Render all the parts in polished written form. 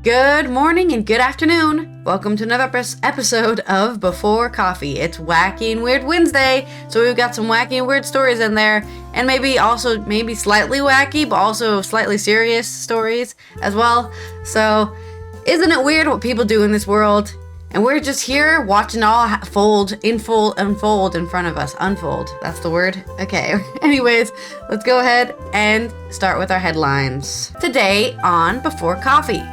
Good morning and good afternoon. Welcome to another episode of Before Coffee. It's Wacky and Weird Wednesday, so we've got some wacky and weird stories in there, and maybe slightly wacky, but also slightly serious stories as well. So, isn't it weird what people do in this world? And we're just here watching all unfold in front of us. Unfold, that's the word? Okay, anyways, let's go ahead and start with our headlines. Today on Before Coffee.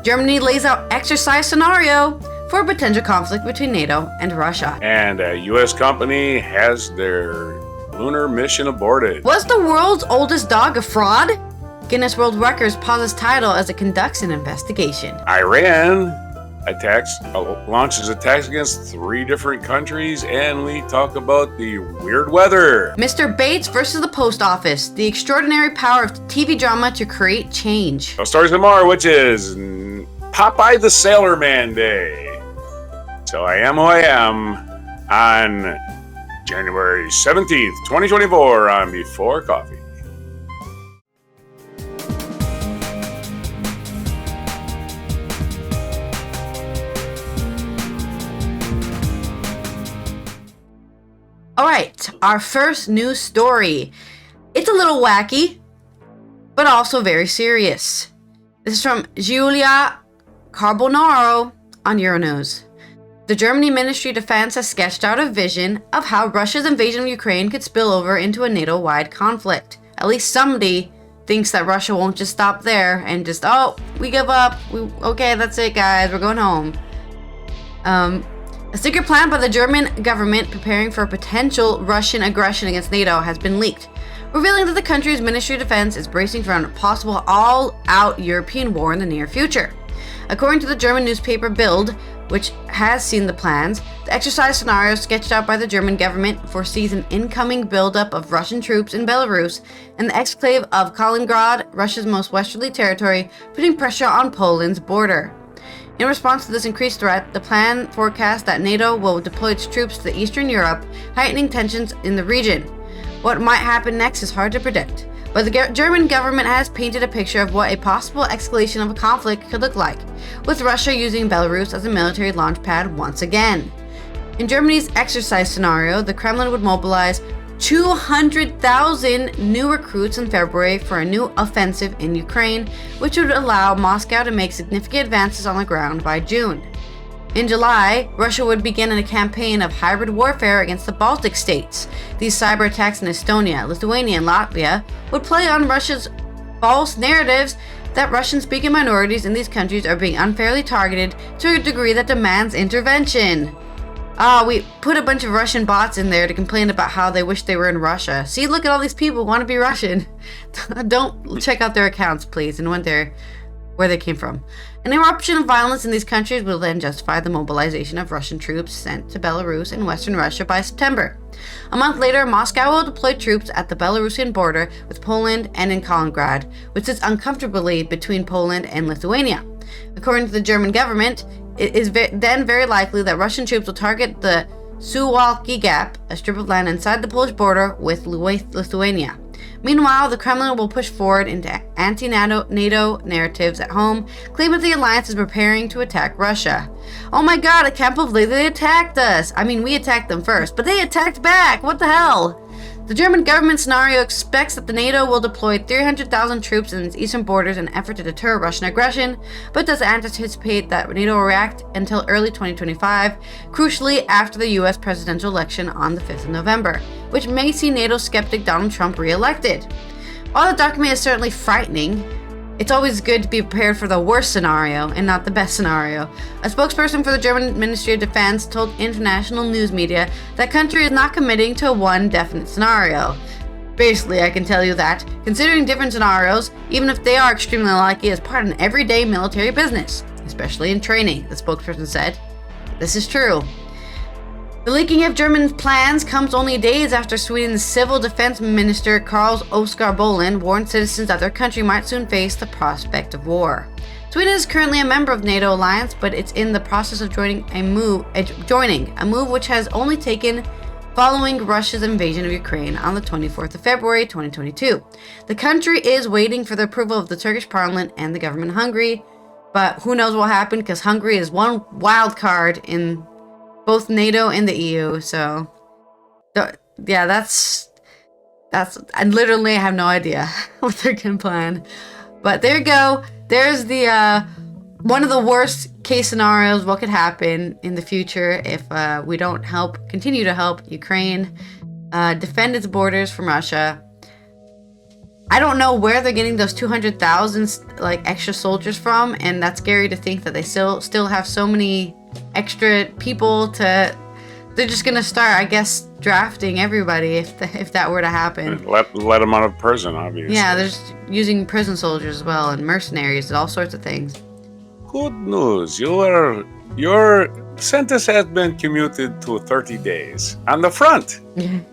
Germany lays out exercise scenario for a potential conflict between NATO and Russia. And a U.S. company has their lunar mission aborted. Was the world's oldest dog a fraud? Guinness World Records pauses title as it conducts an investigation. Iran launches attacks against 3 different countries, and we talk about the weird weather. Mr. Bates versus the Post Office, the extraordinary power of TV drama to create change. Our stories tomorrow, which is Popeye the Sailor Man Day. So I am who I am on January 17th, 2024 on Before Coffee. All right, our first news story. It's a little wacky, but also very serious. This is from Giulia Carbonaro on Euronews. The Germany Ministry of Defense has sketched out a vision of how Russia's invasion of Ukraine could spill over into a NATO-wide conflict. At least somebody thinks that Russia won't just stop there and just, we give up. Okay, that's it, guys. We're going home. A secret plan by the German government preparing for a potential Russian aggression against NATO has been leaked, revealing that the country's Ministry of Defense is bracing for a possible all-out European war in the near future. According to the German newspaper Bild, which has seen the plans, the exercise scenario sketched out by the German government foresees an incoming buildup of Russian troops in Belarus and the exclave of Kaliningrad, Russia's most westerly territory, putting pressure on Poland's border. In response to this increased threat, the plan forecasts that NATO will deploy its troops to Eastern Europe, heightening tensions in the region. What might happen next is hard to predict, but the German government has painted a picture of what a possible escalation of a conflict could look like, with Russia using Belarus as a military launch pad once again. In Germany's exercise scenario, the Kremlin would mobilize 200,000 new recruits in February for a new offensive in Ukraine, which would allow Moscow to make significant advances on the ground by June. In July, Russia would begin a campaign of hybrid warfare against the Baltic states. These cyber attacks in Estonia, Lithuania, and Latvia would play on Russia's false narratives that Russian-speaking minorities in these countries are being unfairly targeted to a degree that demands intervention. We put a bunch of Russian bots in there to complain about how they wish they were in Russia. See, look at all these people who want to be Russian. Don't check out their accounts, please, and where they came from. An eruption of violence in these countries will then justify the mobilization of Russian troops sent to Belarus and Western Russia by September. A month later, Moscow will deploy troops at the Belarusian border with Poland and in Kaliningrad, which sits uncomfortably between Poland and Lithuania. According to the German government, it is then very likely that Russian troops will target the Suwalki Gap, a strip of land inside the Polish border with Lithuania. Meanwhile, the Kremlin will push forward into anti-NATO narratives at home, claiming that the alliance is preparing to attack Russia. Oh my god, I can't believe they attacked us! I mean, we attacked them first, but they attacked back! What the hell? The German government scenario expects that the NATO will deploy 300,000 troops in its eastern borders in an effort to deter Russian aggression, but does anticipate that NATO will react until early 2025, crucially after the US presidential election on the 5th of November, which may see NATO skeptic Donald Trump re-elected. While the document is certainly frightening, it's always good to be prepared for the worst scenario and not the best scenario. A spokesperson for the German Ministry of Defense told international news media that country is not committing to one definite scenario. Basically, I can tell you that, considering different scenarios, even if they are extremely unlikely, is part of an everyday military business, especially in training, the spokesperson said. This is true. The leaking of German plans comes only days after Sweden's Civil Defense Minister Carl Oskar Bolin warned citizens that their country might soon face the prospect of war. Sweden is currently a member of the NATO alliance, but it's in the process of joining a move which has only taken following Russia's invasion of Ukraine on the 24th of February 2022. The country is waiting for the approval of the Turkish parliament and the government of Hungary, But who knows what will happen, because Hungary is one wild card in both NATO and the EU. So, yeah, that's. I literally have no idea what they're gonna plan. But there you go. There's the one of the worst case scenarios what could happen in the future if we don't continue to help Ukraine defend its borders from Russia. I don't know where they're getting those 200,000 like extra soldiers from, and that's scary to think that they still have so many extra people to. They're just gonna start, I guess, drafting everybody if that were to happen. Let them out of prison, obviously. Yeah, they're just using prison soldiers as well, and mercenaries and all sorts of things. Good news. Your sentence has been commuted to 30 days on the front.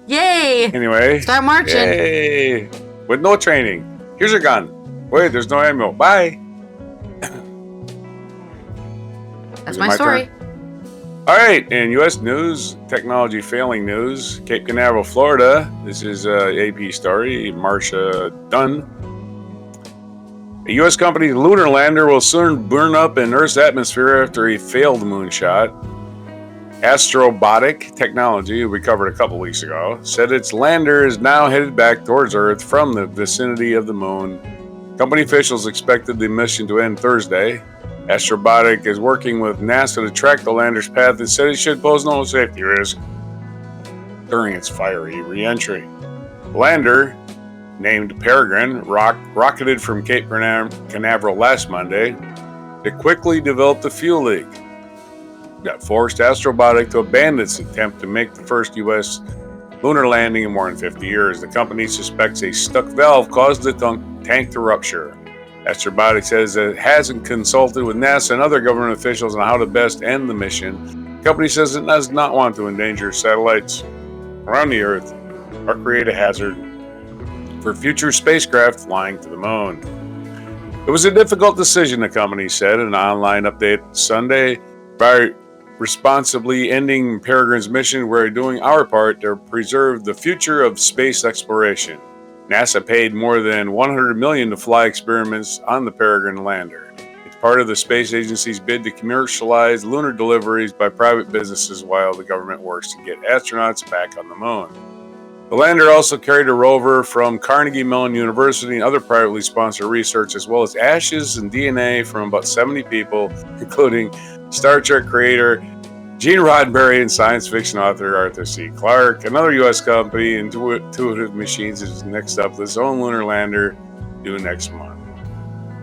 Yay! Anyway, start marching. Yay! With no training. Here's your gun. Wait, there's no ammo. Bye. That's my story. Turn? All right, in U.S. news, technology failing news, Cape Canaveral, Florida. This is AP story. Marcia Dunn. A U.S. company's lunar lander will soon burn up in Earth's atmosphere after a failed moonshot. Astrobotic Technology, we covered a couple weeks ago, said its lander is now headed back towards Earth from the vicinity of the moon. Company officials expected the mission to end Thursday. Astrobotic is working with NASA to track the lander's path and said it should pose no safety risk during its fiery re-entry. The lander, named Peregrine, rocketed from Cape Canaveral last Monday. It quickly developed a fuel leak that forced Astrobotic to abandon its attempt to make the first U.S. lunar landing in more than 50 years. The company suspects a stuck valve caused the tank to rupture. Astrobotic says that it hasn't consulted with NASA and other government officials on how to best end the mission. The company says it does not want to endanger satellites around the Earth or create a hazard for future spacecraft flying to the moon. It was a difficult decision, the company said in an online update Sunday. By responsibly ending Peregrine's mission, we're doing our part to preserve the future of space exploration. NASA paid more than $100 million to fly experiments on the Peregrine lander. It's part of the space agency's bid to commercialize lunar deliveries by private businesses while the government works to get astronauts back on the moon. The lander also carried a rover from Carnegie Mellon University and other privately sponsored research, as well as ashes and DNA from about 70 people, including Star Trek creator Gene Roddenberry and science fiction author Arthur C. Clarke. Another U.S. company, Intuitive Machines, is next up with its own lunar lander due next month.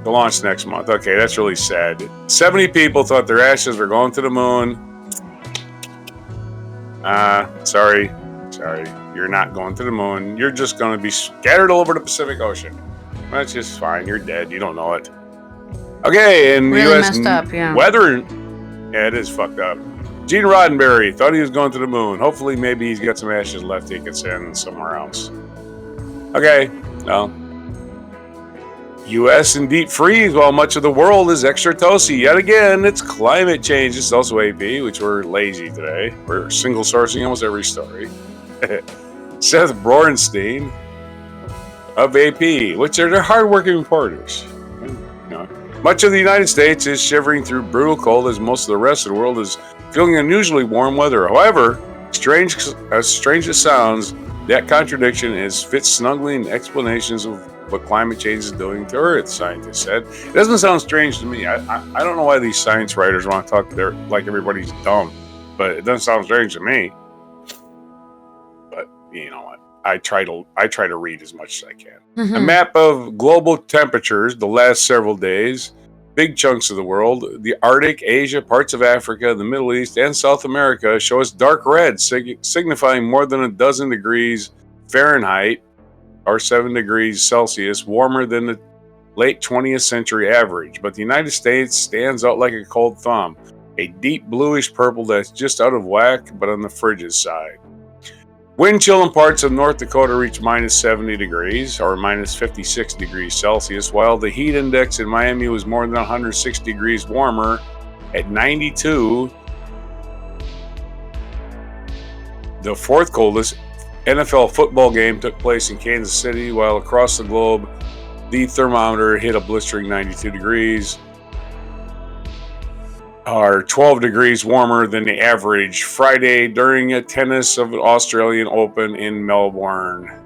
To launch next month. Okay, that's really sad. 70 people thought their ashes were going to the moon. Sorry. You're not going to the moon. You're just going to be scattered all over the Pacific Ocean. That's just fine. You're dead. You don't know it. Okay, in really U.S. messed up, yeah. Weather. Yeah, it is fucked up. Gene Roddenberry thought he was going to the moon. Hopefully, maybe he's got some ashes left he can send somewhere else. Okay, well. U.S. in deep freeze while much of the world is extra toasty. Yet again, it's climate change. This is also AP, which we're lazy today. We're single sourcing almost every story. Seth Brorenstein of AP, which are their hardworking reporters. Much of the United States is shivering through brutal cold as most of the rest of the world is feeling unusually warm weather. However, strange as it sounds, that contradiction fits snugly in explanations of what climate change is doing to Earth, scientists said. It doesn't sound strange to me. I don't know why these science writers want to talk like everybody's dumb, but it doesn't sound strange to me. But you know what? I try to read as much as I can. Mm-hmm. A map of global temperatures the last several days. Big chunks of the world, the Arctic, Asia, parts of Africa, the Middle East, and South America show us dark red, signifying more than a dozen degrees Fahrenheit or 7 degrees Celsius warmer than the late 20th century average. But the United States stands out like a cold thumb, a deep bluish purple that's just out of whack, but on the frigid side. Wind chill in parts of North Dakota reached minus 70 degrees or minus 56 degrees Celsius, while the heat index in Miami was more than 106 degrees warmer at 92. The fourth coldest NFL football game took place in Kansas City, while across the globe, the thermometer hit a blistering 92 degrees. are 12 degrees warmer than the average Friday during a tennis of an Australian Open in Melbourne.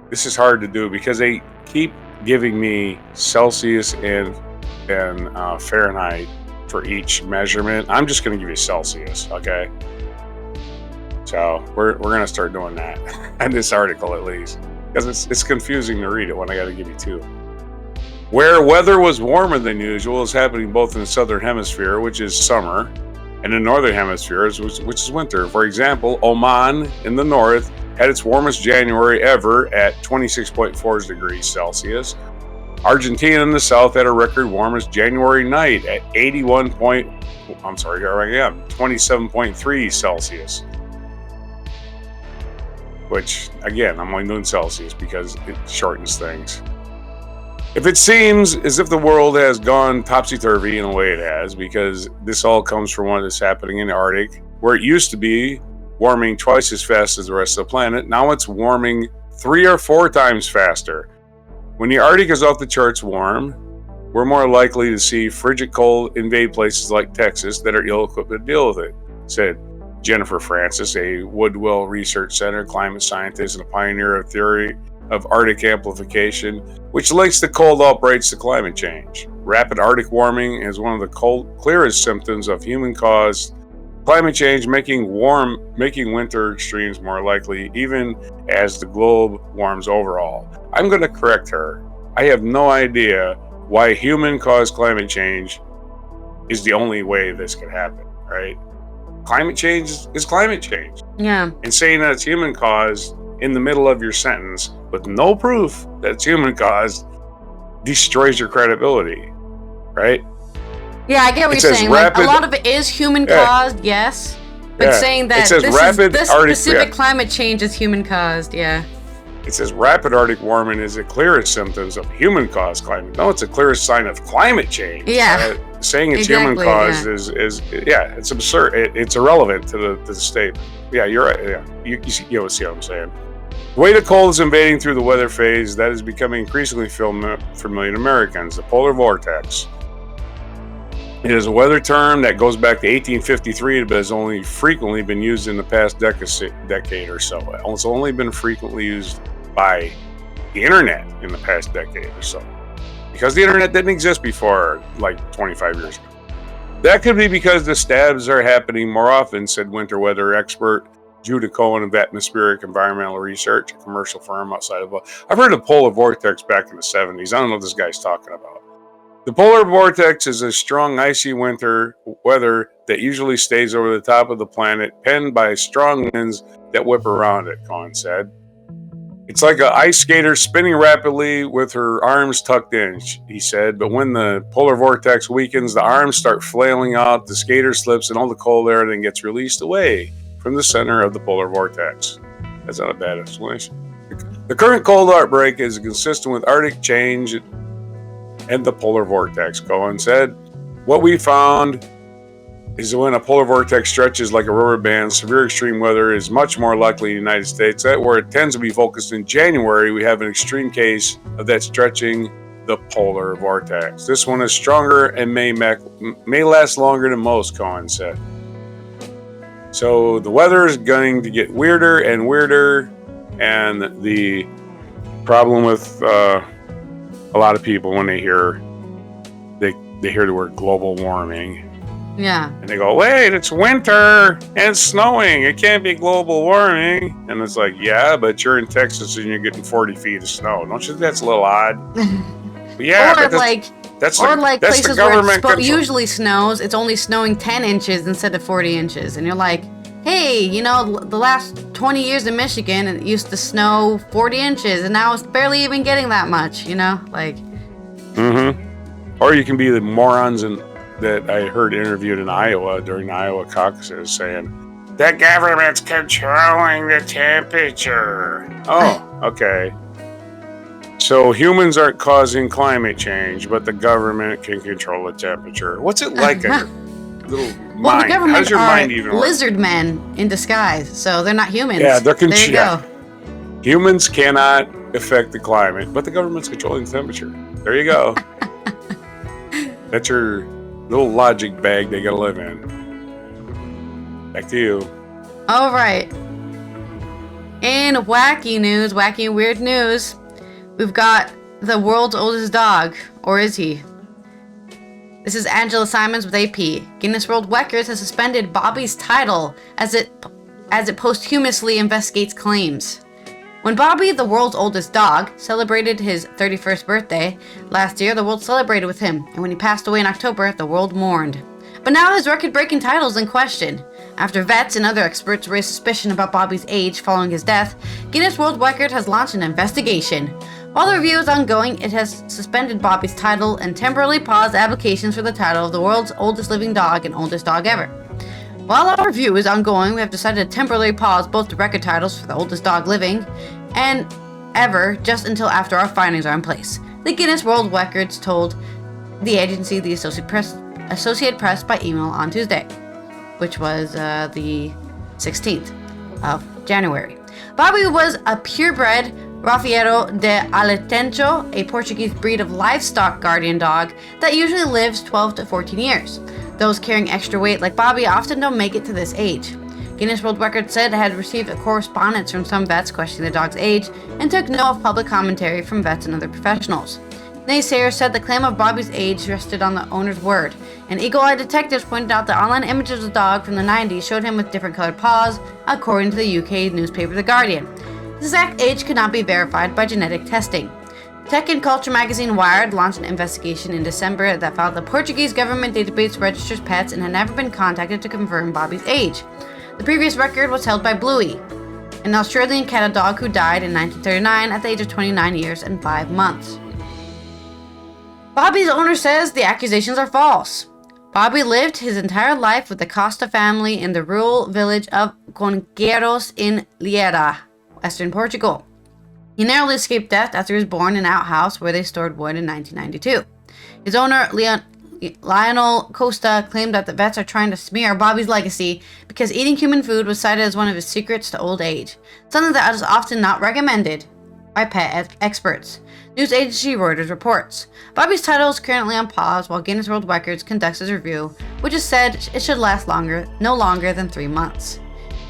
This is hard to do because they keep giving me Celsius and Fahrenheit for each measurement. I'm just going to give you Celsius, okay? So we're going to start doing that in this article at least, because it's confusing to read it when I got to give you two. Where weather was warmer than usual is happening both in the southern hemisphere, which is summer, and the northern hemisphere, which is winter. For example, Oman in the north had its warmest January ever at 26.4 degrees Celsius. Argentina in the south had a record warmest January night at 27.3 Celsius. Which, again, I'm only doing Celsius because it shortens things. If it seems as if the world has gone topsy-turvy, in a way it has, because this all comes from what is happening in the Arctic, where it used to be warming twice as fast as the rest of the planet, now it's warming 3 or 4 times faster. When the Arctic is off the charts warm, we're more likely to see frigid cold invade places like Texas that are ill-equipped to deal with it, said Jennifer Francis, a Woodwell Research Center climate scientist and a pioneer of theory of Arctic amplification, which links the cold outbreaks to climate change. Rapid Arctic warming is one of the clearest symptoms of human-caused climate change, making winter extremes more likely, even as the globe warms overall. I'm going to correct her. I have no idea why human-caused climate change is the only way this could happen, right? Climate change is climate change. Yeah. And saying that it's human-caused in the middle of your sentence with no proof that it's human-caused destroys your credibility, right? Yeah, I get what you're saying. Like, a lot of it is human-caused, yes. But saying that this specific climate change is human-caused, yeah. It says rapid Arctic warming is the clearest symptoms of human-caused climate. No, it's a clearest sign of climate change. Yeah. Saying it's human-caused is it's absurd. It's irrelevant to the statement. Yeah, you're right. Yeah, you see what I'm saying. The way the cold is invading through the weather phase, that is becoming increasingly familiar to Americans. The polar vortex. It is a weather term that goes back to 1853, but has only frequently been used in the past decade or so. It's only been frequently used by the internet in the past decade or so, because the internet didn't exist before, like 25 years ago. That could be because the stabs are happening more often, said winter weather expert Judah Cohen of Atmospheric Environmental Research, a commercial firm outside of. I've heard of polar vortex back in the 70s. I don't know what this guy's talking about. The polar vortex is a strong, icy winter weather that usually stays over the top of the planet, penned by strong winds that whip around it, Cohen said. It's like an ice skater spinning rapidly with her arms tucked in, he said. But when the polar vortex weakens, the arms start flailing out, the skater slips, and all the cold air then gets released away from the center of the polar vortex. That's not a bad explanation. The current cold outbreak is consistent with Arctic change and the polar vortex, Cohen said. What we found is that when a polar vortex stretches like a rubber band, severe extreme weather is much more likely in the United States. That where it tends to be focused in January, we have an extreme case of that stretching the polar vortex. This one is stronger and may last longer than most, Cohen said. So the weather is going to get weirder and weirder, and the problem with a lot of people when they hear the word global warming. Yeah. And they go, wait, it's winter and it's snowing. It can't be global warming. And it's like, yeah, but you're in Texas and you're getting 40 feet of snow. Don't you think that's a little odd? But yeah, or but that's places where it usually snows, it's only snowing 10 inches instead of 40 inches. And you're like, hey, the last 20 years in Michigan, it used to snow 40 inches, and now it's barely even getting that much, Or you can be the morons that I heard interviewed in Iowa during the Iowa caucuses saying, the government's controlling the temperature. Oh, okay. So humans aren't causing climate change, but the government can control the temperature. What's it like in your little mind? Well, the government How does your mind even work? Lizard men in disguise, so they're not humans. Yeah, there you go. Humans cannot affect the climate, but the government's controlling the temperature. There you go. That's your little logic bag they gotta live in. Back to you. All right. In wacky news, wacky and weird news, we've got the world's oldest dog, or is he? This is Angela Simons with AP. Guinness World Records has suspended Bobby's title as it posthumously investigates claims. When Bobby, the world's oldest dog, celebrated his 31st birthday last year, the world celebrated with him, and when he passed away in October, the world mourned. But now his record-breaking title is in question. After vets and other experts raised suspicion about Bobby's age following his death, Guinness World Records has launched an investigation. While the review is ongoing, it has suspended Bobby's title and temporarily paused applications for the title of the world's oldest living dog and oldest dog ever. While our review is ongoing, we have decided to temporarily pause both the record titles for the oldest dog living and ever just until after our findings are in place. The Guinness World Records told the agency, the Associated Press by email on Tuesday, which was the 16th of January. Bobby was a purebred Rafeiro de Alentejo, a Portuguese breed of livestock guardian dog that usually lives 12 to 14 years. Those carrying extra weight like Bobby often don't make it to this age. Guinness World Records said it had received a correspondence from some vets questioning the dog's age and took note of public commentary from vets and other professionals. Naysayers said the claim of Bobby's age rested on the owner's word, and eagle-eyed detectives pointed out that online images of the dog from the 90s showed him with different colored paws, according to the UK newspaper The Guardian. His exact age could not be verified by genetic testing. Tech and culture magazine Wired launched an investigation in December that found the Portuguese government database registers pets and had never been contacted to confirm Bobby's age. The previous record was held by Bluey, an Australian cat dog who died in 1939 at the age of 29 years and 5 months. Bobby's owner says the accusations are false. Bobby lived his entire life with the Costa family in the rural village of Congueiros in Lleida, western Portugal. He narrowly escaped death after he was born in an outhouse where they stored wood in 1992. His owner, Lionel Costa, claimed that the vets are trying to smear Bobby's legacy because eating human food was cited as one of his secrets to old age, something that is often not recommended by pet experts. News agency Reuters reports. Bobby's title is currently on pause while Guinness World Records conducts his review, which is said it should last no longer than 3 months.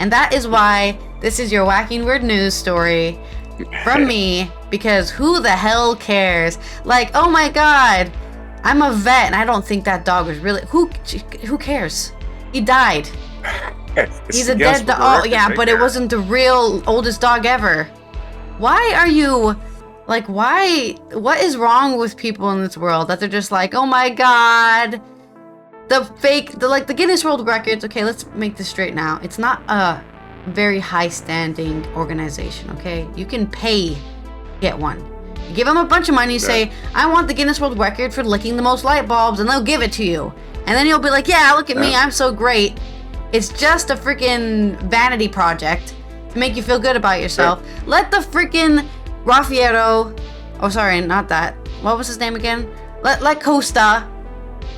And that is why this is your wacky and weird news story from me, because who the hell cares? Like, oh my god, I'm a vet and I don't think that dog was really... Who cares? He died. He's a dead dog. Oh yeah, but it wasn't the real oldest dog ever. Why are you... Like, why? What is wrong with people in this world that they're just like, oh my god, the Guinness World Records? Okay, let's make this straight now. It's not a very high-standing organization. Okay, you can pay to get one. You give them a bunch of money. You say, I want the Guinness World Record for licking the most light bulbs, and they'll give it to you. And then you'll be like, yeah, look at me, I'm so great. It's just a freaking vanity project to make you feel good about yourself. Let the freaking Rafeiro, oh sorry, not that. What was his name again? Let Costo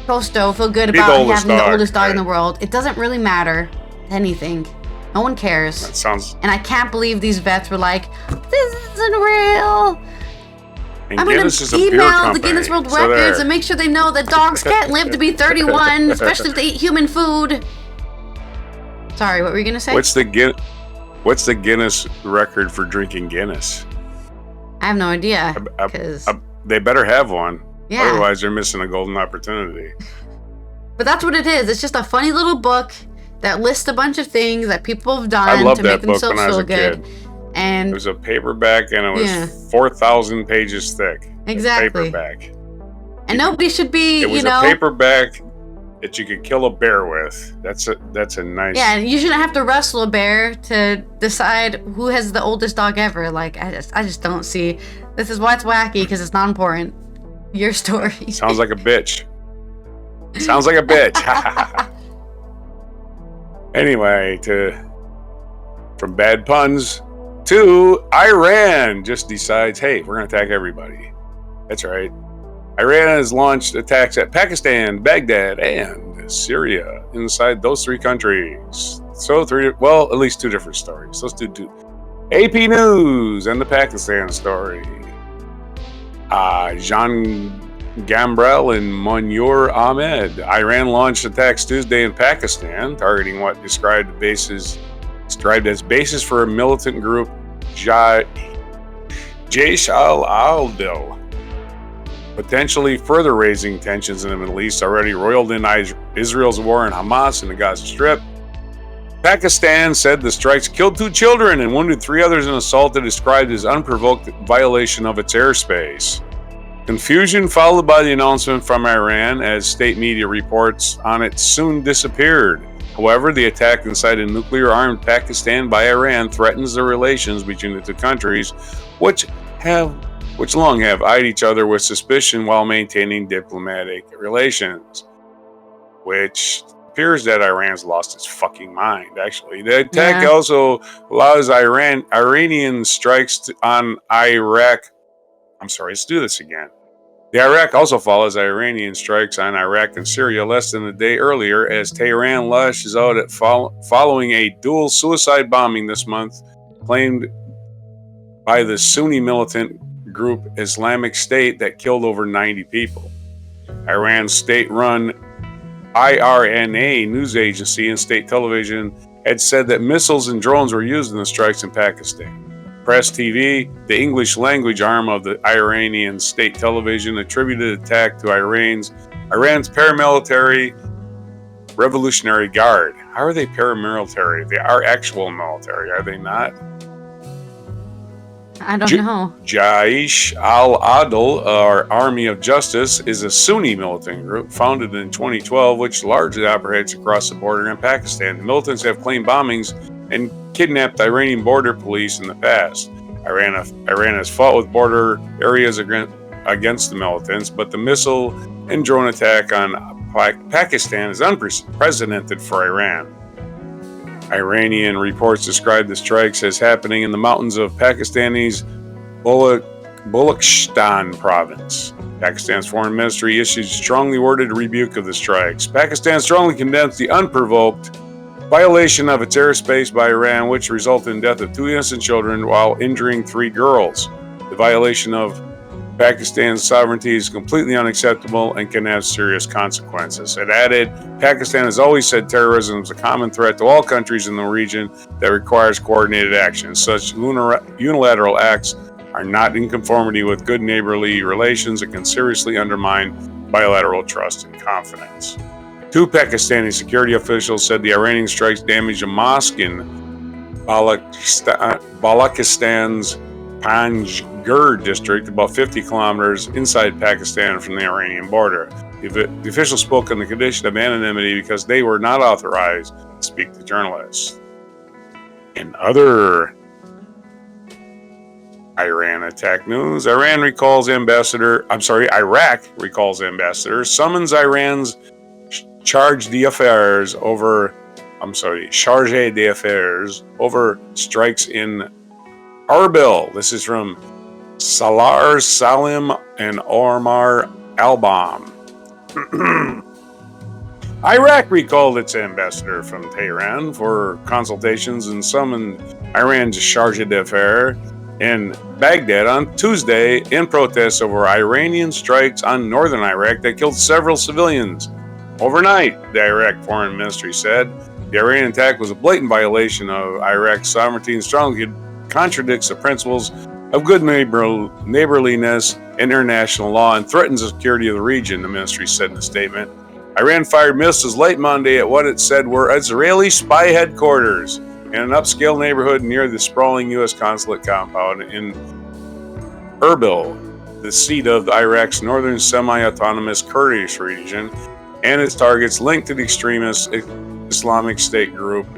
feel good about having the oldest dog in the world. It doesn't really matter anything. No one cares. That sounds. And I can't believe these vets were like, this isn't real. And I'm going to email the Guinness World Records and make sure they know that dogs can't live to be 31, especially if they eat human food. Sorry, what were you going to say? What's the Guinness record for drinking Guinness? I have no idea. They better have one. Yeah. Otherwise, they're missing a golden opportunity. But that's what it is. It's just a funny little book that lists a bunch of things that people have done to make themselves feel good. And it was a paperback, and it was 4,000 pages thick. Exactly. Paperback. And nobody should be, It was a paperback that you could kill a bear with. That's a nice... Yeah, and you shouldn't have to wrestle a bear to decide who has the oldest dog ever. Like, I just don't see... This is why it's wacky, because it's not important. Your story. Sounds like a bitch. Sounds like a bitch. Anyway, from bad puns to Iran just decides, hey, we're going to attack everybody. That's right. Iran has launched attacks at Pakistan, Baghdad, and Syria inside those 3 countries. So at least 2 different stories. Let's do 2. AP News and the Pakistan story. Gambrel and Munir Ahmed. Iran launched attacks Tuesday in Pakistan, targeting what described as bases for a militant group, Jaish al-Adil, potentially further raising tensions in the Middle East, already roiled in Israel's war on Hamas in the Gaza Strip. Pakistan said the strikes killed 2 children and wounded 3 others in an assault that described as unprovoked violation of its airspace. Confusion followed by the announcement from Iran, as state media reports on it soon disappeared. However, the attack inside a nuclear-armed Pakistan by Iran threatens the relations between the two countries, which long have eyed each other with suspicion while maintaining diplomatic relations. Which appears that Iran's lost its fucking mind, actually. The attack also allows Iranian strikes on Iraq. I'm sorry, let's do this again. The Iraq also follows Iranian strikes on Iraq and Syria less than a day earlier, as Tehran lashes out at following a dual suicide bombing this month claimed by the Sunni militant group Islamic State that killed over 90 people. Iran's state-run IRNA news agency and state television had said that missiles and drones were used in the strikes in Pakistan. Press TV, the English language arm of the Iranian state television, attributed the attack to Iran's paramilitary Revolutionary Guard. How are they paramilitary? They are actual military, are they not? I don't know. Jaish al-Adil, or Army of Justice, is a Sunni militant group founded in 2012, which largely operates across the border in Pakistan. The militants have claimed bombings and kidnapped Iranian border police in the past. Iran has fought with border areas against the militants, but the missile and drone attack on Pakistan is unprecedented for Iran. Iranian reports describe the strikes as happening in the mountains of Pakistani's Balochistan province. Pakistan's foreign ministry issued strongly worded rebuke of the strikes. Pakistan strongly condemns the unprovoked violation of its airspace by Iran, which resulted in the death of 2 innocent children while injuring 3 girls. The violation of Pakistan's sovereignty is completely unacceptable and can have serious consequences. It added, Pakistan has always said terrorism is a common threat to all countries in the region that requires coordinated action. Such unilateral acts are not in conformity with good neighborly relations and can seriously undermine bilateral trust and confidence. 2 Pakistani security officials said the Iranian strikes damaged a mosque in Balochistan's Panjgur district, about 50 kilometers inside Pakistan from the Iranian border. The officials spoke on the condition of anonymity because they were not authorized to speak to journalists. In other Iran attack news, Iraq recalls ambassador, summons Iran's charge d'affaires over strikes in Erbil. This is from Salar Salim and Omar Albam. Iraq recalled its ambassador from Tehran for consultations and summoned Iran's charge d'affaires in Baghdad on Tuesday in protest over Iranian strikes on northern Iraq that killed several civilians. Overnight, the Iraq Foreign Ministry said, the Iranian attack was a blatant violation of Iraq's sovereignty and strongly contradicts the principles of good neighborliness and international law and threatens the security of the region, the ministry said in a statement. Iran fired missiles late Monday at what it said were Israeli spy headquarters in an upscale neighborhood near the sprawling U.S. consulate compound in Erbil, the seat of Iraq's northern semi-autonomous Kurdish region, and its targets linked to the extremist Islamic State group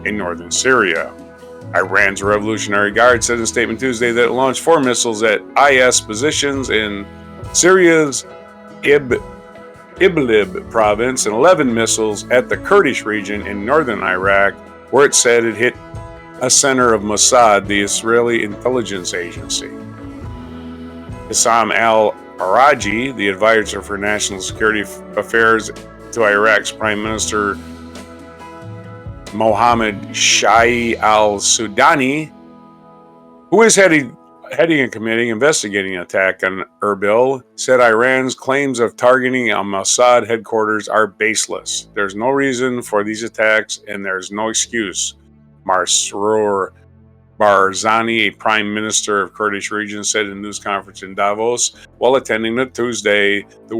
in northern Syria. Iran's Revolutionary Guard said in a statement Tuesday that it launched 4 missiles at IS positions in Syria's Idlib province and 11 missiles at the Kurdish region in northern Iraq, where it said it hit a center of Mossad, the Israeli intelligence agency. Issam al-Araji, the advisor for national security affairs to Iraq's Prime Minister Mohammed Shai al-Sudani, who is heading heading a committee investigating an attack on Erbil, said Iran's claims of targeting a Mossad headquarters are baseless. There's no reason for these attacks, and there's no excuse. Masroor Barzani, a prime minister of Kurdish region, said in a news conference in Davos while attending Tuesday the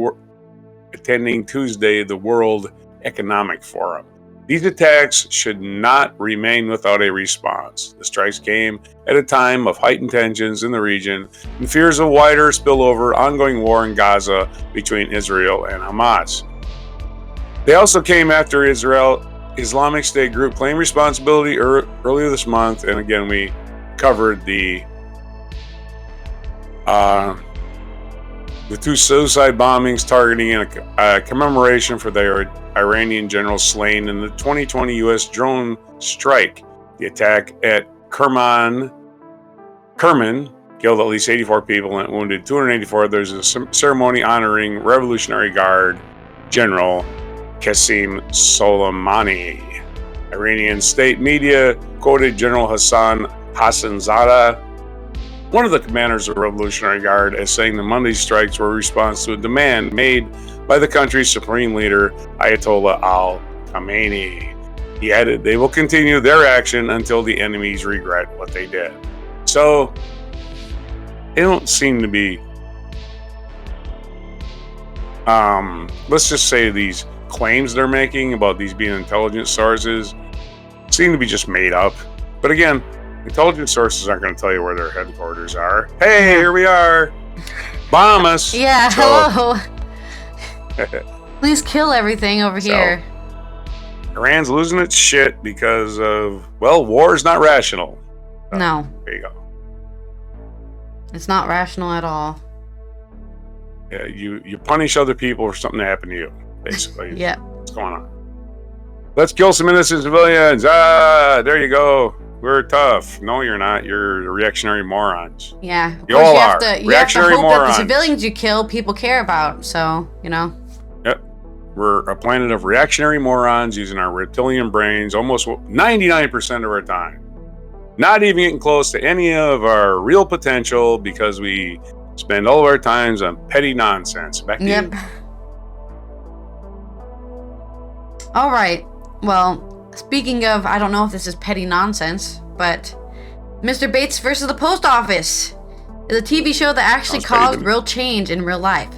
World Economic Forum. These attacks should not remain without a response. The strikes came at a time of heightened tensions in the region and fears of wider spillover ongoing war in Gaza between Israel and Hamas. They also came after Islamic State group claimed responsibility earlier this month, and again we covered the two suicide bombings targeting a commemoration for the Iranian general slain in the 2020 U.S. drone strike. The attack at Kerman killed at least 84 people and wounded 284. There's a ceremony honoring Revolutionary Guard General Qasem Soleimani. Iranian state media quoted General Hassanzadeh, one of the commanders of the Revolutionary Guard, as saying the Monday strikes were a response to a demand made by the country's supreme leader, Ayatollah al-Khamenei. He added, they will continue their action until the enemies regret what they did. So, they don't seem to be, let's just say these claims they're making about these being intelligence sources seem to be just made up. But again, intelligence sources aren't going to tell you where their headquarters are. Hey, here we are. Bomb us. Yeah, hello. Please kill everything over here. Iran's losing its shit because of, well, war is not rational. No. There you go. It's not rational at all. Yeah, you punish other people for something that happened to you, basically. Yeah. What's going on? Let's kill some innocent civilians. There you go. We're tough. No, you're not. You're reactionary morons. Yeah. You all are. You Reactionary have to hope morons. that the civilians you kill, people care about. So, Yep. We're a planet of reactionary morons using our reptilian brains almost 99% of our time. Not even getting close to any of our real potential because we spend all of our times on petty nonsense. Back to you. All right. Well, speaking of, I don't know if this is petty nonsense, but Mr. Bates versus the Post Office is a TV show that actually caused real change in real life.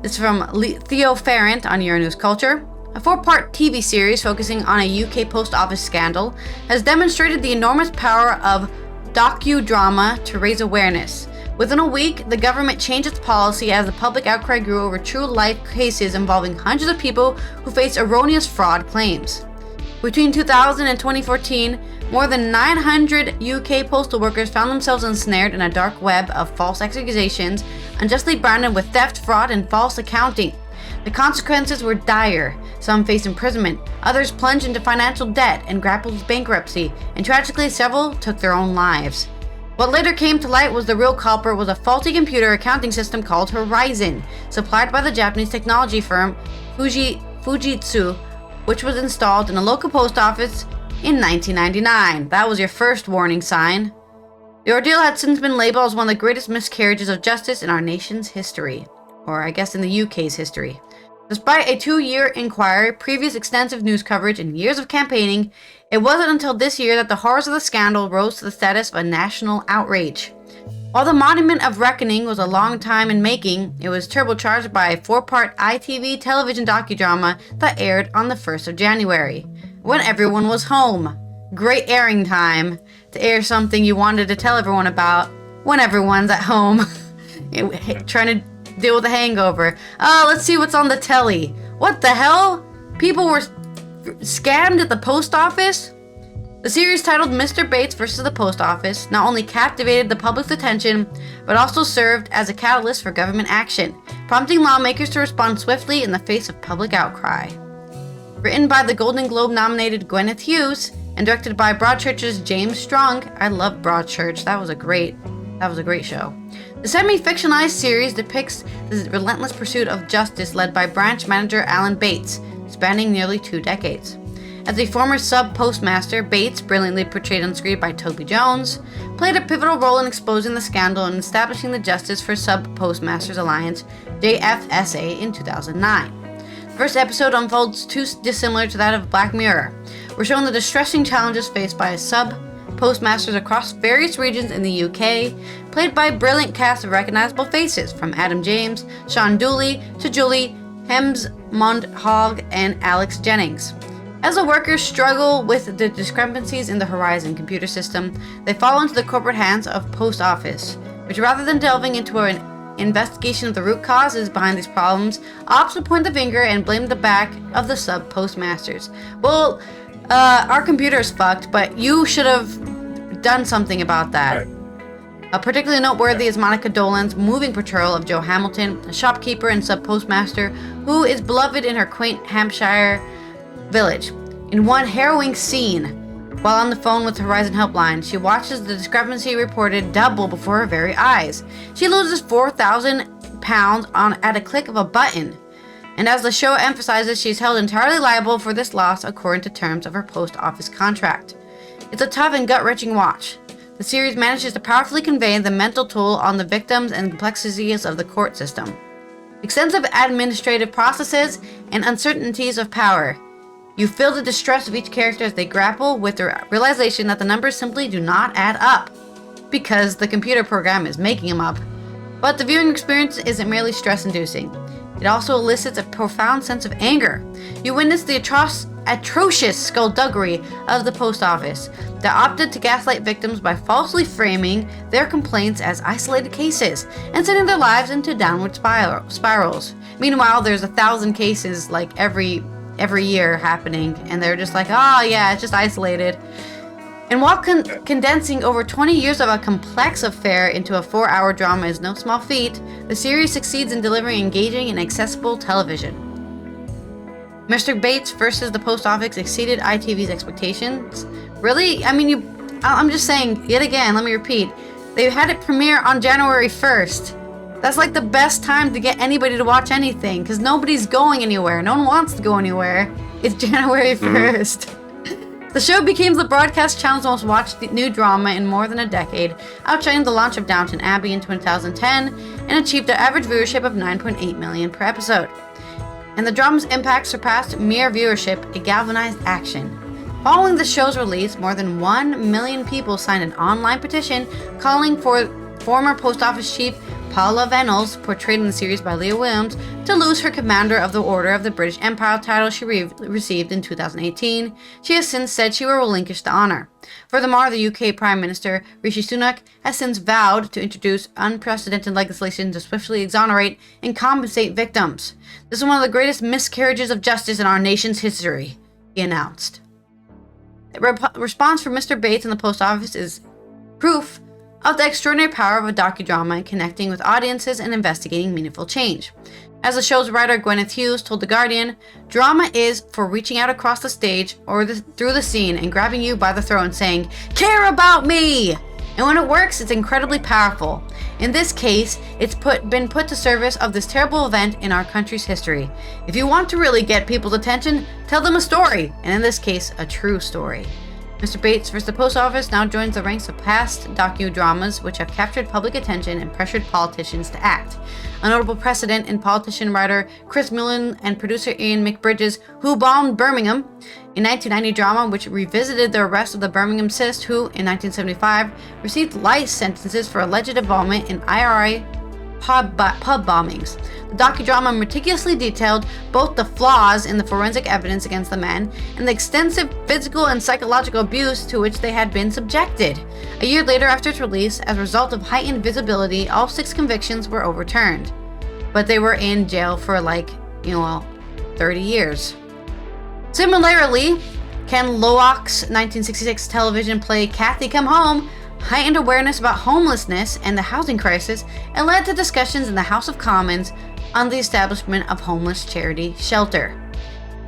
This is from Theo Farrant on Euronews Culture. A 4-part TV series focusing on a UK post office scandal has demonstrated the enormous power of docudrama to raise awareness. Within a week, the government changed its policy as the public outcry grew over true-life cases involving hundreds of people who faced erroneous fraud claims. Between 2000 and 2014, more than 900 UK postal workers found themselves ensnared in a dark web of false accusations, unjustly branded with theft, fraud, and false accounting. The consequences were dire. Some faced imprisonment, others plunged into financial debt and grappled with bankruptcy, and tragically several took their own lives. What later came to light was the real culprit was a faulty computer accounting system called Horizon, supplied by the Japanese technology firm Fujitsu, which was installed in a local post office in 1999. That was your first warning sign. The ordeal had since been labeled as one of the greatest miscarriages of justice in our nation's history, or I guess in the UK's history. Despite a 2-year inquiry, previous extensive news coverage, and years of campaigning, it wasn't until this year that the horrors of the scandal rose to the status of a national outrage. While the Monument of Reckoning was a long time in making, it was turbocharged by a 4-part ITV television docudrama that aired on the 1st of January, when everyone was home. Great airing time to air something you wanted to tell everyone about when everyone's at home, trying to deal with a hangover. Oh, let's see what's on the telly. What the hell? People were scammed at the post office? The series, titled Mr. Bates vs. the Post Office, not only captivated the public's attention, but also served as a catalyst for government action, prompting lawmakers to respond swiftly in the face of public outcry. Written by the Golden Globe-nominated Gwyneth Hughes and directed by Broadchurch's James Strong. I love Broadchurch. That was a great show. The semi-fictionalized series depicts the relentless pursuit of justice led by branch manager Alan Bates, spanning nearly 2 decades. As a former sub-postmaster, Bates, brilliantly portrayed on screen by Toby Jones, played a pivotal role in exposing the scandal and establishing the Justice for Sub-Postmasters Alliance, JFSA, in 2009. The first episode unfolds too dissimilar to that of Black Mirror. We're shown the distressing challenges faced by sub-postmasters across various regions in the UK, played by a brilliant cast of recognizable faces, from Adam James, Sean Dooley, to Julie Hemsmondhog and Alex Jennings. As the workers struggle with the discrepancies in the Horizon computer system, they fall into the corporate hands of Post Office, which, rather than delving into an investigation of the root causes behind these problems, opts to point the finger and blame the back of the sub-postmasters. Well, our computer is fucked, but you should have done something about that. Right. Particularly noteworthy is Monica Dolan's moving portrayal of Joe Hamilton, a shopkeeper and sub-postmaster who is beloved in her quaint Hampshire village. In one harrowing scene, while on the phone with the Horizon Helpline, she watches the discrepancy reported double before her very eyes. She loses £4,000 at a click of a button. And as the show emphasizes, she is held entirely liable for this loss according to terms of her post office contract. It's a tough and gut-wrenching watch. The series manages to powerfully convey the mental toll on the victims and complexities of the court system. Extensive administrative processes and uncertainties of power. You feel the distress of each character as they grapple with the realization that the numbers simply do not add up, because the computer program is making them up. But the viewing experience isn't merely stress-inducing. It also elicits a profound sense of anger. You witness the atrocious skullduggery of the post office that opted to gaslight victims by falsely framing their complaints as isolated cases and sending their lives into downward spirals. Meanwhile, there's 1,000 cases like every year happening, and they're just like, oh yeah, it's just isolated. And while condensing over 20 years of a complex affair into a 4-hour drama is no small feat, the series succeeds in delivering engaging and accessible television. Mr. Bates versus the Post Office exceeded ITV's expectations. Really? I mean, I'm just saying, yet again, let me repeat, they had it premiere on January 1st. That's like the best time to get anybody to watch anything, because nobody's going anywhere. No one wants to go anywhere. It's January 1st. The show became the broadcast channel's most watched new drama in more than a decade, outshining the launch of Downton Abbey in 2010, and achieved an average viewership of 9.8 million per episode. And the drama's impact surpassed mere viewership, it galvanized action. Following the show's release, more than 1 million people signed an online petition calling for former Post Office chief Paula Venables, portrayed in the series by Leah Williams, to lose her Commander of the Order of the British Empire title she received in 2018. She has since said she will relinquish the honor. Furthermore, the UK Prime Minister Rishi Sunak has since vowed to introduce unprecedented legislation to swiftly exonerate and compensate victims. This is one of the greatest miscarriages of justice in our nation's history, he announced. The response from Mr. Bates and the Post Office is proof of the extraordinary power of a docudrama in connecting with audiences and investigating meaningful change. As the show's writer Gwyneth Hughes told The Guardian, drama is for reaching out across the stage or through the scene and grabbing you by the throat and saying, "Care about me!" And when it works, it's incredibly powerful. In this case, it's been put to service of this terrible event in our country's history. If you want to really get people's attention, tell them a story, and in this case, a true story. Mr. Bates vs. the Post Office now joins the ranks of past docudramas which have captured public attention and pressured politicians to act. A notable precedent in politician writer Chris Mullen and producer Ian McBridge's Who Bombed Birmingham, a 1990 drama which revisited the arrest of the Birmingham cyst who, in 1975, received life sentences for alleged involvement in IRA pub bombings. The docudrama meticulously detailed both the flaws in the forensic evidence against the men and the extensive physical and psychological abuse to which they had been subjected. A year later, after its release, as a result of heightened visibility, all 6 convictions were overturned. But they were in jail for 30 years. Similarly, Ken Loach's 1966 television play Kathy Come Home heightened awareness about homelessness and the housing crisis and led to discussions in the House of Commons on the establishment of homeless charity shelter.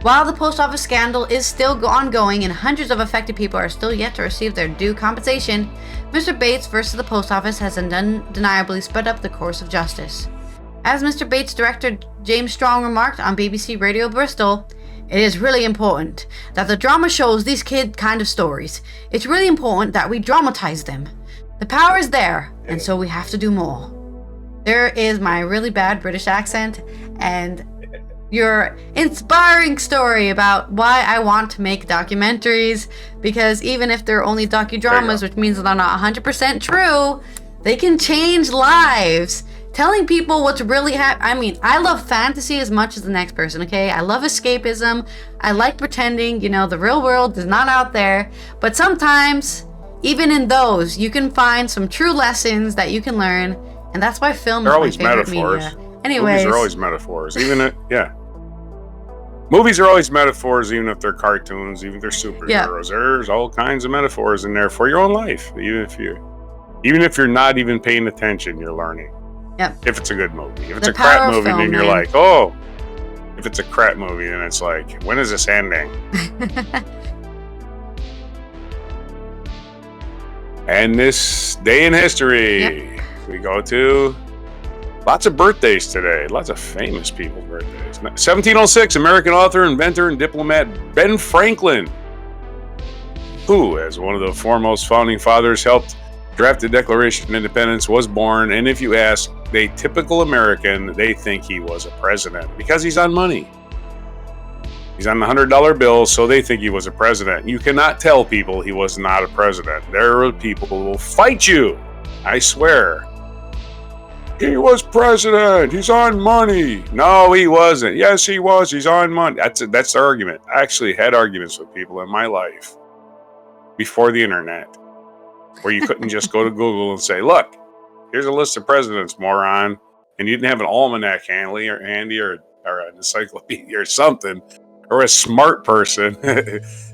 While the post office scandal is still ongoing and hundreds of affected people are still yet to receive their due compensation, Mr. Bates vs. the Post Office has undeniably sped up the course of justice. As Mr. Bates' director James Strong remarked on BBC Radio Bristol, It is really important that the drama shows these kid kind of stories. It's really important that we dramatize them. The power is there, and so we have to do more. There is my really bad British accent and your inspiring story about why I want to make documentaries, because even if they're only docudramas, which means they're not 100% true, they can change lives. Telling people what's really happening. I love fantasy as much as the next person, okay? I love escapism. I like pretending, the real world is not out there. But sometimes, even in those, you can find some true lessons that you can learn. And that's why film is my favorite media. Anyways. Movies are always metaphors. Movies are always metaphors, even if they're cartoons, even if they're superheroes. Yeah. There's all kinds of metaphors in there for your own life. Even if you're not even paying attention, you're learning. Yep. If it's a good movie. If it's a crap movie, then you're like, oh. If it's a crap movie, then it's like, when is this ending? And this day in history, we go to lots of birthdays today. Lots of famous people's birthdays. 1706, American author, inventor, and diplomat Ben Franklin, who, as one of the foremost founding fathers, helped draft the Declaration of Independence, was born. And if you ask a typical American, they think he was a president because he's on money. He's on the $100 bill, so they think he was a president. You cannot tell people he was not a president. There are people who will fight you. I swear. He was president. He's on money. No, he wasn't. Yes, he was. He's on money. That's the argument. I actually had arguments with people in my life before the internet, where you couldn't just go to Google and say, look, here's a list of presidents, moron. And you didn't have an almanac handy or an encyclopedia or something, or a smart person.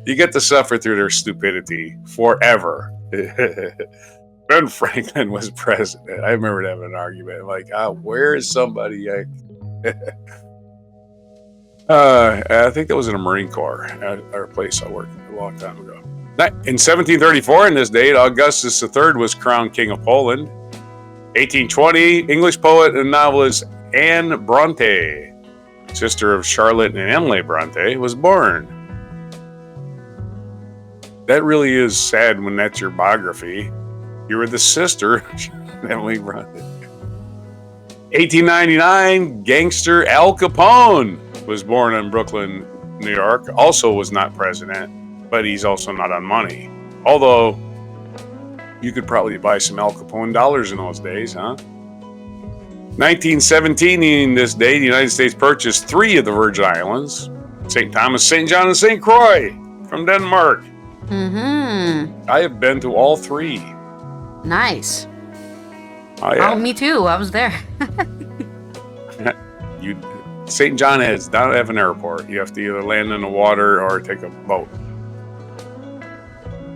You get to suffer through their stupidity forever. Ben Franklin was president. I remember having an argument. Like, where is somebody? I think that was in the Marine Corps at our place I worked a long time ago. In 1734, in this date, Augustus III was crowned King of Poland. 1820, English poet and novelist Anne Bronte, sister of Charlotte and Emily Bronte, was born. That really is sad when that's your biography. You were the sister of Emily Bronte. 1899, gangster Al Capone was born in Brooklyn, New York. Also was not president, but he's also not on money. Although, you could probably buy some Al Capone dollars in those days, huh? 1917, in this day, the United States purchased 3 of the Virgin Islands. St. Thomas, St. John, and St. Croix from Denmark. Mm-hmm. I have been to all 3. Nice. Oh, yeah. Oh, me too. I was there. St. John does not have an airport. You have to either land in the water or take a boat.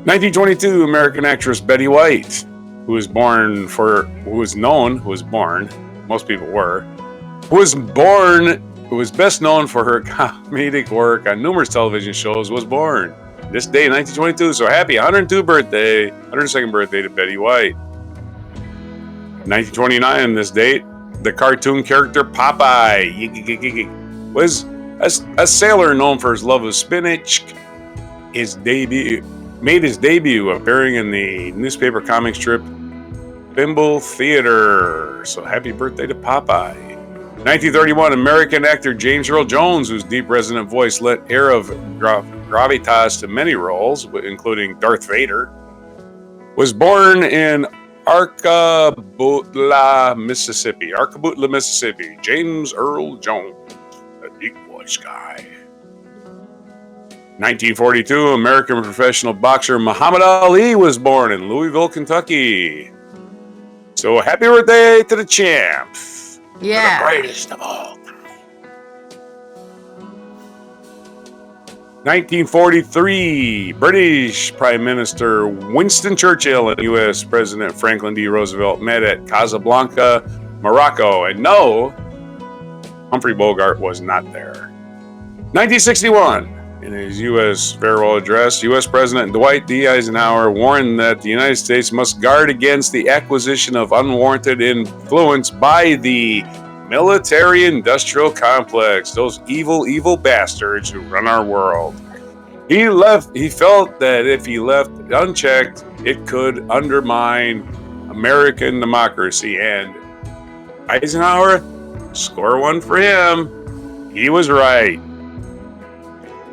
1922, American actress Betty White, who was best known for her comedic work on numerous television shows, was born this day in 1922. So happy 102nd birthday to Betty White. 1929, this date, the cartoon character Popeye was a sailor known for his love of spinach. Made his debut appearing in the newspaper comic strip Bimble Theater. So happy birthday to Popeye. 1931, American actor James Earl Jones, whose deep resonant voice lent air of gravitas to many roles, including Darth Vader, was born in Arkabutla, Mississippi. James Earl Jones, a deep voice guy. 1942, American professional boxer Muhammad Ali was born in Louisville, Kentucky. So happy birthday to the champ. Yeah. The greatest of all time. 1943, British Prime Minister Winston Churchill and U.S. President Franklin D. Roosevelt met at Casablanca, Morocco. And no, Humphrey Bogart was not there. 1961, in his U.S. farewell address, U.S. President Dwight D. Eisenhower warned that the United States must guard against the acquisition of unwarranted influence by the military-industrial complex. Those evil, evil bastards who run our world. He felt that if he left unchecked, it could undermine American democracy. And Eisenhower, score one for him. He was right.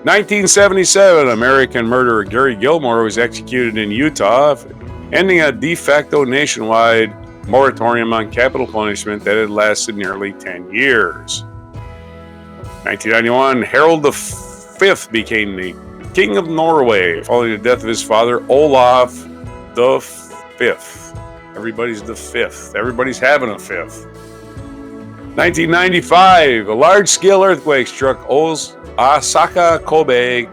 1977, American murderer Gary Gilmore was executed in Utah, ending a de facto nationwide moratorium on capital punishment that had lasted nearly 10 years. 1991, Harold V became the King of Norway following the death of his father, Olaf V. Everybody's the fifth. Everybody's having a fifth. 1995, a large-scale earthquake struck Osaka Kobe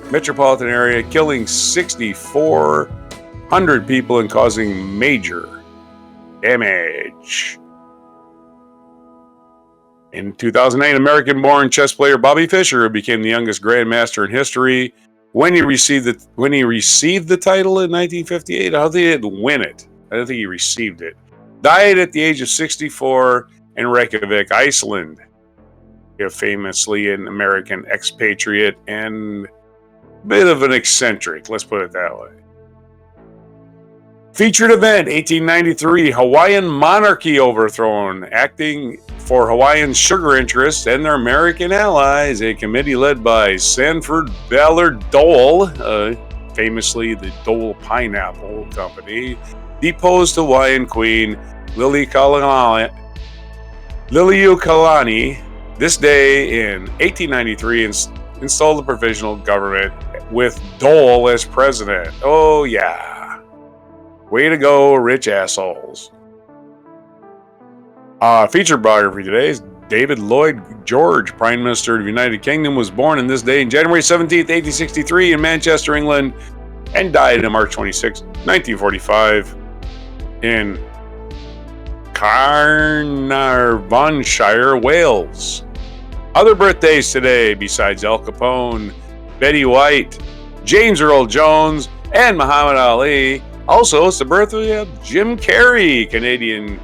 metropolitan area, killing 6,400 people and causing major damage. In 2008, American-born chess player Bobby Fischer became the youngest grandmaster in history. When he received the title in 1958, I don't think he didn't win it. I don't think he received it. Died at the age of 64 in Reykjavik, Iceland. Famously an American expatriate and a bit of an eccentric, let's put it that way. Featured event, 1893, Hawaiian monarchy overthrown. Acting for Hawaiian sugar interests and their American allies, a committee led by Sanford Ballard Dole, famously the Dole Pineapple Company, deposed Hawaiian Queen Liliuokalani this day in 1893 and installed a provisional government with Dole as president. Oh yeah. Way to go, rich assholes. Featured biography today is David Lloyd George, Prime Minister of the United Kingdom, was born on this day, January 17th, 1863 in Manchester, England, and died on March 26, 1945 in Carnarvonshire, Wales. Other birthdays today, besides Al Capone, Betty White, James Earl Jones, and Muhammad Ali. Also, it's the birthday of Jim Carrey, Canadian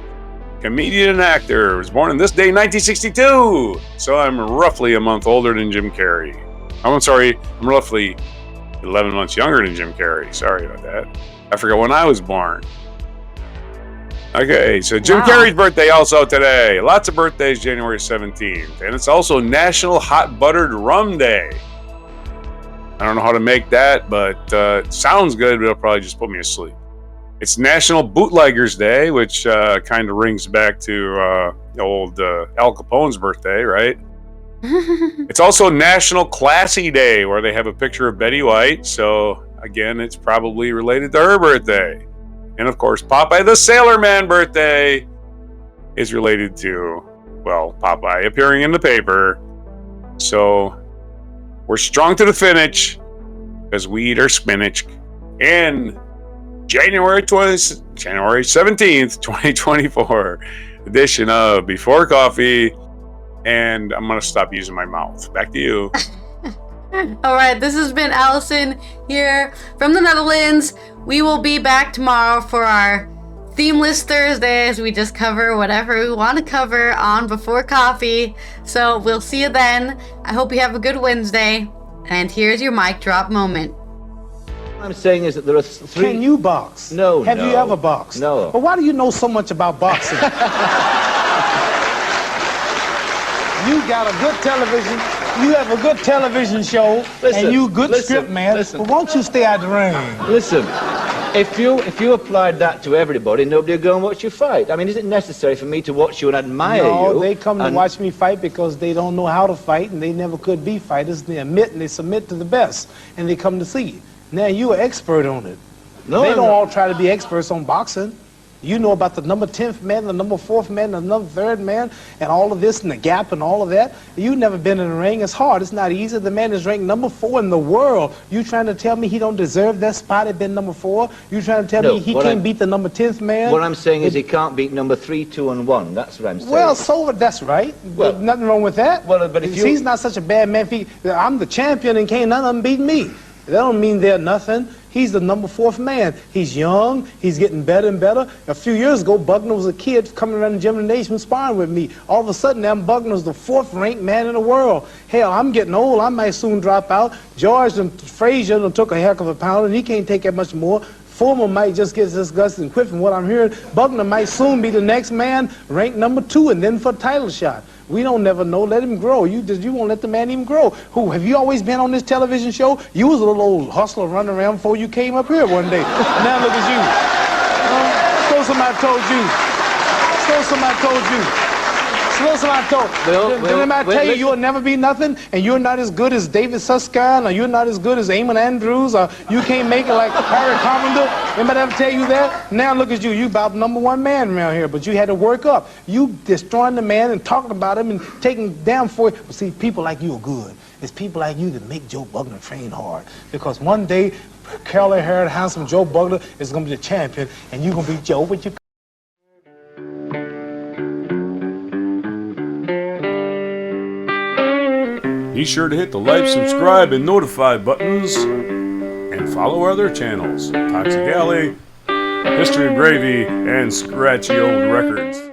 comedian and actor. Was born on this day, 1962. So I'm roughly a month older than Jim Carrey. I'm roughly 11 months younger than Jim Carrey. Sorry about that. I forgot when I was born. Okay, so Jim Carrey's birthday also today. Lots of birthdays January 17th. And it's also National Hot Buttered Rum Day. I don't know how to make that, but it sounds good, but it'll probably just put me asleep. It's National Bootleggers Day, which kind of rings back to old Al Capone's birthday, right? It's also National Classy Day, where they have a picture of Betty White. So, again, it's probably related to her birthday. And, of course, Popeye the Sailor Man birthday is related to, well, Popeye appearing in the paper. So, we're strong to the finish because we eat our spinach. And January 17th, 2024 edition of Before Coffee. And I'm going to stop using my mouth. Back to you. All right, this has been Allison here from the Netherlands. We will be back tomorrow for our Themeless Thursdays. We just cover whatever we want to cover on Before Coffee. So we'll see you then. I hope you have a good Wednesday. And here's your mic drop moment. What I'm saying is that there are three... Can you box? No, Have you ever boxed? No. But why do you know so much about boxing? You got a good television. You have a good television show. And you good script man. But won't you stay out the ring? Listen. If you applied that to everybody, nobody would go and watch you fight. I mean, is it necessary for me to watch you and admire you? No, they come to watch me fight because they don't know how to fight and they never could be fighters. They admit and they submit to the best and they come to see you. Now you're an expert on it. No, they don't all try to be experts on boxing. You know about the number 10th man, the number 4th man, the number 3rd man, and all of this and the gap and all of that. You've never been in the ring. It's hard. It's not easy. The man is ranked number 4 in the world. You trying to tell me he don't deserve that spot at being number 4? You trying to tell me he can't beat the number 10th man? What I'm saying is he can't beat number 3, 2, and 1. That's what I'm saying. Well, so that's right. Well, nothing wrong with that. Well, but if he's not such a bad man. I'm the champion and can't none of them beat me. That don't mean they're nothing. He's the number 4th man. He's young. He's getting better and better. A few years ago, Buckner was a kid coming around the gymnasium sparring with me. All of a sudden, now Buckner's the 4th ranked man in the world. Hell, I'm getting old. I might soon drop out. George and Frazier done took a heck of a pound, and he can't take that much more. Foreman might just get disgusted and quit from what I'm hearing. Buckner might soon be the next man, ranked number 2, and then for a title shot. We don't never know. Let him grow. You won't let the man even grow. Who, have you always been on this television show? You was a little old hustler running around before you came up here one day. Now look at you. So somebody told you. So somebody told you. Listen, I told didn't I tell you you'll never be nothing, and you're not as good as David Susskind, or you're not as good as Eamon Andrews, or you can't make it like Harry Carpenter? Anybody ever tell you that? Now look at you. You about number 1 man around here, but you had to work up. You destroying the man and talking about him and taking him down for it. But see, people like you are good. It's people like you that make Joe Buckner train hard, because one day, curly-haired, handsome Joe Buckner is going to be the champion, and you're going to be Joe with your. Be sure to hit the like, subscribe, and notify buttons, and follow our other channels, Toxic Alley, History of Gravy, and Scratchy Old Records.